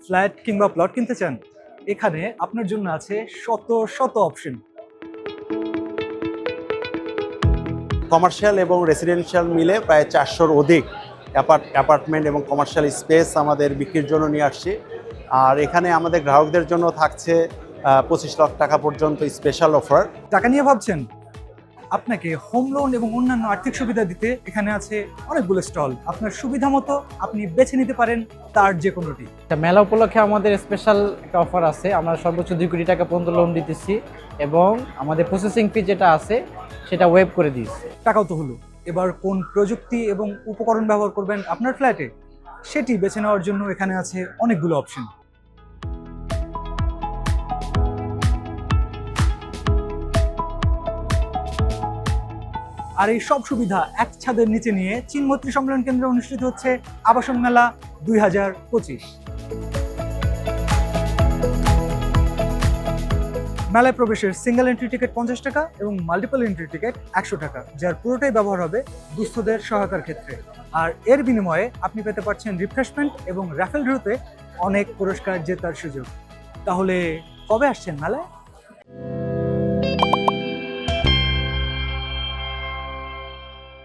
Flat কিংবা plot কিনতে চান? এখানে আপনার জন্য আছে শত শত অপশন। কমার্শিয়াল এবং রেসিডেন্সিয়াল মিলে প্রায় 400-র অধিক অ্যাপার্টমেন্ট এবং কমার্শিয়াল স্পেস আমাদের বিক্রির জন্য নিয়ে আসছি। আর এখানে আমাদের গ্রাহকদের জন্য থাকছে 25 লাখ টাকা পর্যন্ত স্পেশাল অফার। টাকা নিয়ে ভাবছেন? আপনাকে হোম লোন এবং অন্যান্য আর্থিক সুবিধা দিতে এখানে আছে অনেকগুলো স্টল। আপনার সুবিধা মতো আপনি বেছে নিতে পারেন তার যে কোনোটি। মেলা উপলক্ষে আমাদের স্পেশাল একটা অফার আছে। আমরা সর্বোচ্চ 2 কোটি টাকা পর্যন্ত লোন দিতেছি এবং আমাদের প্রসেসিং ফি যেটা আছে সেটা ওয়েভ করে দিয়েছি। টাকাও তো হলো, এবার কোন প্রযুক্তি এবং উপকরণ ব্যবহার করবেন আপনার ফ্ল্যাটে সেটি বেছে নেওয়ার জন্য এখানে আছে অনেকগুলো অপশন। আর এই সব সুবিধা এক ছাদের নিচে নিয়ে চীনমৈত্রী সম্মেলন কেন্দ্রে অনুষ্ঠিত হচ্ছে আবাসন মেলা 2025। মেলায় প্রবেশের সিঙ্গেল এন্ট্রি টিকিট 50 টাকা এবং মাল্টিপল এন্ট্রি টিকিট 100 টাকা, যার পুরোটাই ব্যবহার হবে দুস্থদের সহায়তার ক্ষেত্রে। আর এর বিনিময়ে আপনি পেতে পারছেন রিফ্রেশমেন্ট এবং র্যাফেল ড্রতে অনেক পুরস্কার জেতার সুযোগ। তাহলে কবে আসছেন মেলায়?